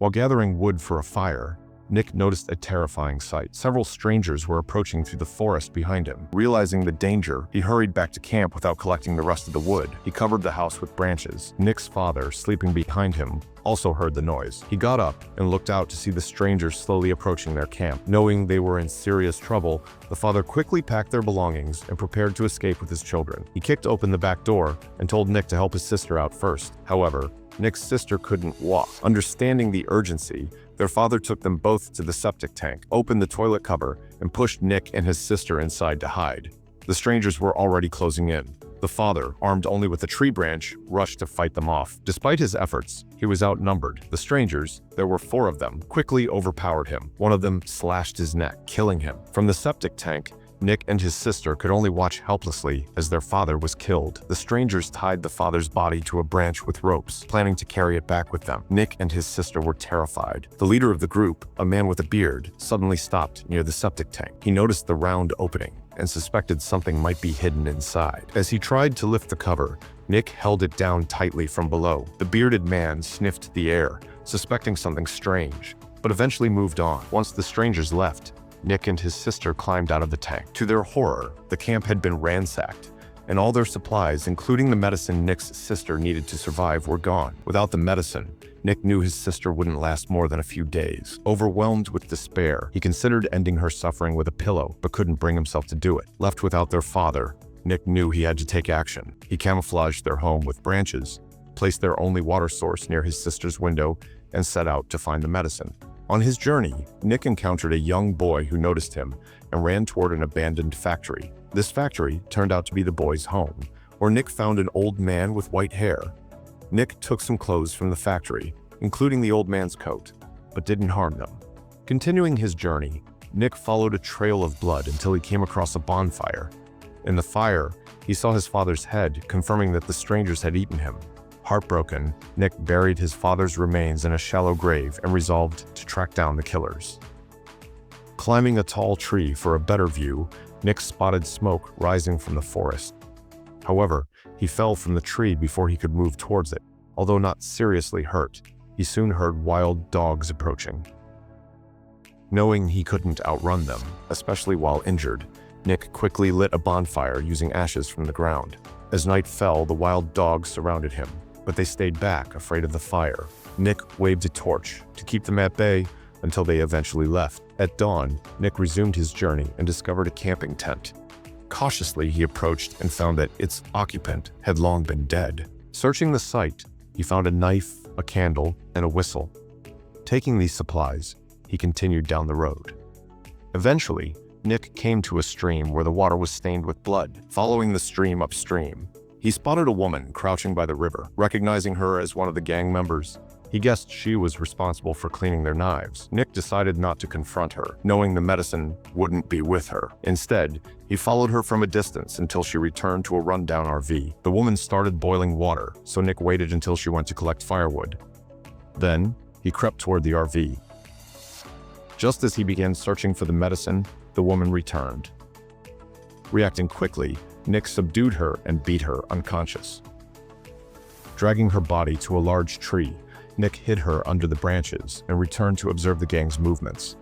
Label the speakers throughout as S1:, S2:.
S1: While gathering wood for a fire, Nick noticed a terrifying sight. Several strangers were approaching through the forest behind him. Realizing the danger, he hurried back to camp without collecting the rest of the wood. He covered the house with branches. Nick's father, sleeping behind him, also heard the noise. He got up and looked out to see the strangers slowly approaching their camp. Knowing they were in serious trouble, the father quickly packed their belongings and prepared to escape with his children. He kicked open the back door and told Nick to help his sister out first. However, Nick's sister couldn't walk. Understanding the urgency, their father took them both to the septic tank, opened the toilet cover, and pushed Nick and his sister inside to hide. The strangers were already closing in. The father, armed only with a tree branch, rushed to fight them off. Despite his efforts, he was outnumbered. The strangers, there were 4 of them, quickly overpowered him. One of them slashed his neck, killing him. From the septic tank, Nick and his sister could only watch helplessly as their father was killed. The strangers tied the father's body to a branch with ropes, planning to carry it back with them. Nick and his sister were terrified. The leader of the group, a man with a beard, suddenly stopped near the septic tank. He noticed the round opening and suspected something might be hidden inside. As he tried to lift the cover, Nick held it down tightly from below. The bearded man sniffed the air, suspecting something strange, but eventually moved on. Once the strangers left, Nick and his sister climbed out of the tank. To their horror, the camp had been ransacked, and all their supplies, including the medicine Nick's sister needed to survive, were gone. Without the medicine, Nick knew his sister wouldn't last more than a few days. Overwhelmed with despair, he considered ending her suffering with a pillow, but couldn't bring himself to do it. Left without their father, Nick knew he had to take action. He camouflaged their home with branches, placed their only water source near his sister's window, and set out to find the medicine. On his journey, Nick encountered a young boy who noticed him and ran toward an abandoned factory. This factory turned out to be the boy's home, where Nick found an old man with white hair. Nick took some clothes from the factory, including the old man's coat, but didn't harm them. Continuing his journey, Nick followed a trail of blood until he came across a bonfire. In the fire, he saw his father's head, confirming that the strangers had eaten him. Heartbroken, Nick buried his father's remains in a shallow grave and resolved to track down the killers. Climbing a tall tree for a better view, Nick spotted smoke rising from the forest. However, he fell from the tree before he could move towards it. Although not seriously hurt, he soon heard wild dogs approaching. Knowing he couldn't outrun them, especially while injured, Nick quickly lit a bonfire using ashes from the ground. As night fell, the wild dogs surrounded him, but they stayed back, afraid of the fire. Nick waved a torch to keep them at bay until they eventually left. At dawn, Nick resumed his journey and discovered a camping tent. Cautiously, he approached and found that its occupant had long been dead. Searching the site, he found a knife, a candle, and a whistle. Taking these supplies, he continued down the road. Eventually, Nick came to a stream where the water was stained with blood. Following the stream upstream, he spotted a woman crouching by the river. Recognizing her as one of the gang members, he guessed she was responsible for cleaning their knives. Nick decided not to confront her, knowing the medicine wouldn't be with her. Instead, he followed her from a distance until she returned to a rundown RV. The woman started boiling water, so Nick waited until she went to collect firewood. Then, he crept toward the RV. Just as he began searching for the medicine, the woman returned. Reacting quickly, Nick subdued her and beat her unconscious. Dragging her body to a large tree, Nick hid her under the branches and returned to observe the gang's movements.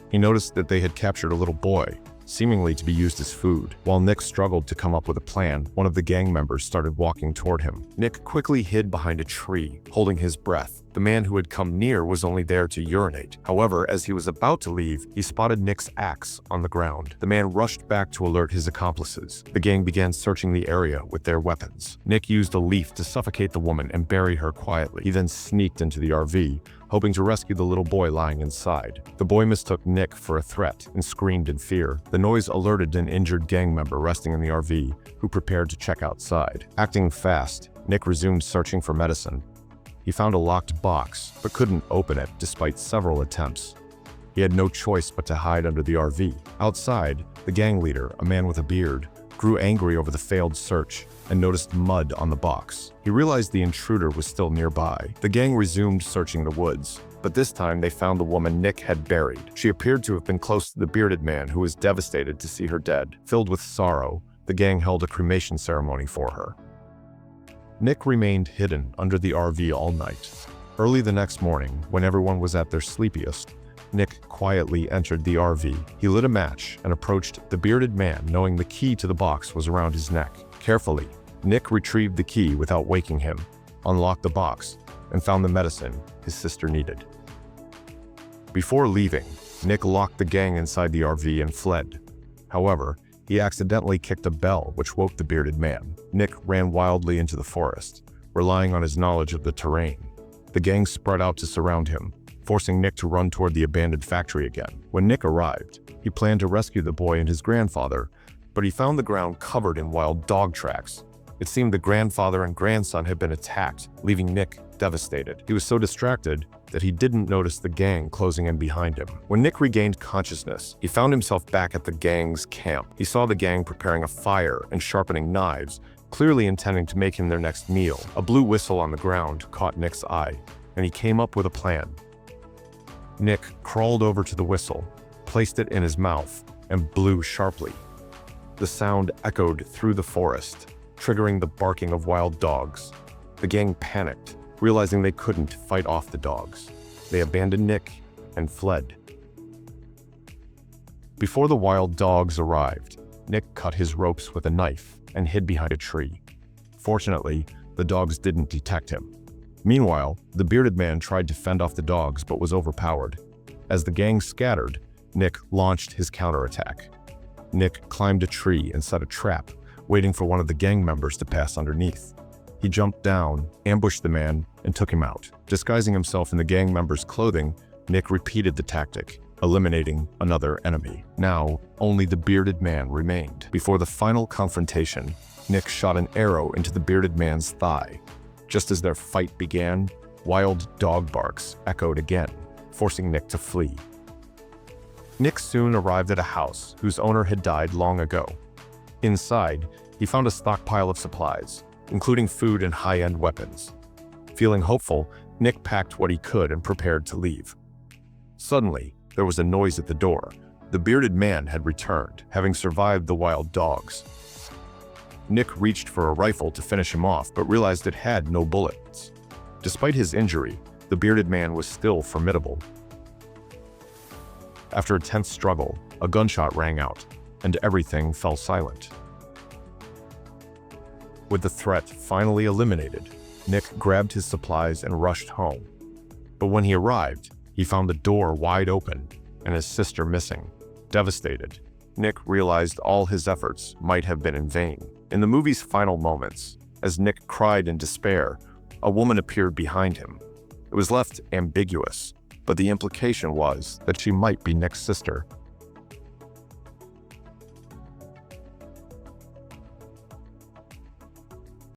S1: He noticed that they had captured a little boy, seemingly to be used as food. While Nick struggled to come up with a plan, one of the gang members started walking toward him. Nick quickly hid behind a tree, holding his breath. The man who had come near was only there to urinate. However, as he was about to leave, he spotted Nick's axe on the ground. The man rushed back to alert his accomplices. The gang began searching the area with their weapons. Nick used a leaf to suffocate the woman and bury her quietly. He then sneaked into the RV, hoping to rescue the little boy lying inside. The boy mistook Nick for a threat and screamed in fear. The noise alerted an injured gang member resting in the RV, who prepared to check outside. Acting fast, Nick resumed searching for medicine. He found a locked box, but couldn't open it despite several attempts. He had no choice but to hide under the RV. Outside, the gang leader, a man with a beard, grew angry over the failed search and noticed mud on the box. He realized the intruder was still nearby. The gang resumed searching the woods, but this time they found the woman Nick had buried. She appeared to have been close to the bearded man, who was devastated to see her dead. Filled with sorrow, the gang held a cremation ceremony for her. Nick remained hidden under the RV all night. Early the next morning, when everyone was at their sleepiest, Nick quietly entered the RV. He lit a match and approached the bearded man, knowing the key to the box was around his neck. Carefully, Nick retrieved the key without waking him, unlocked the box, and found the medicine his sister needed. Before leaving, Nick locked the gang inside the RV and fled. However, he accidentally kicked a bell, which woke the bearded man. Nick ran wildly into the forest, relying on his knowledge of the terrain. The gang spread out to surround him, forcing Nick to run toward the abandoned factory again. When Nick arrived, he planned to rescue the boy and his grandfather, but he found the ground covered in wild dog tracks. It seemed the grandfather and grandson had been attacked, leaving Nick devastated. He was so distracted that he didn't notice the gang closing in behind him. When Nick regained consciousness, he found himself back at the gang's camp. He saw the gang preparing a fire and sharpening knives, clearly intending to make him their next meal. A blue whistle on the ground caught Nick's eye, and he came up with a plan. Nick crawled over to the whistle, placed it in his mouth, and blew sharply. The sound echoed through the forest, triggering the barking of wild dogs. The gang panicked, realizing they couldn't fight off the dogs. They abandoned Nick and fled. Before the wild dogs arrived, Nick cut his ropes with a knife and hid behind a tree. Fortunately, the dogs didn't detect him. Meanwhile, the bearded man tried to fend off the dogs but was overpowered. As the gang scattered, Nick launched his counterattack. Nick climbed a tree and set a trap, waiting for one of the gang members to pass underneath. He jumped down, ambushed the man, and took him out. Disguising himself in the gang member's clothing, Nick repeated the tactic, eliminating another enemy. Now, only the bearded man remained. Before the final confrontation, Nick shot an arrow into the bearded man's thigh. Just as their fight began, wild dog barks echoed again, forcing Nick to flee. Nick soon arrived at a house whose owner had died long ago. Inside, he found a stockpile of supplies, including food and high-end weapons. Feeling hopeful, Nick packed what he could and prepared to leave. Suddenly, there was a noise at the door. The bearded man had returned, having survived the wild dogs. Nick reached for a rifle to finish him off, but realized it had no bullets. Despite his injury, the bearded man was still formidable. After a tense struggle, a gunshot rang out, and everything fell silent. With the threat finally eliminated, Nick grabbed his supplies and rushed home. But when he arrived, he found the door wide open and his sister missing. Devastated, Nick realized all his efforts might have been in vain. In the movie's final moments, as Nick cried in despair, a woman appeared behind him. It was left ambiguous, but the implication was that she might be Nick's sister.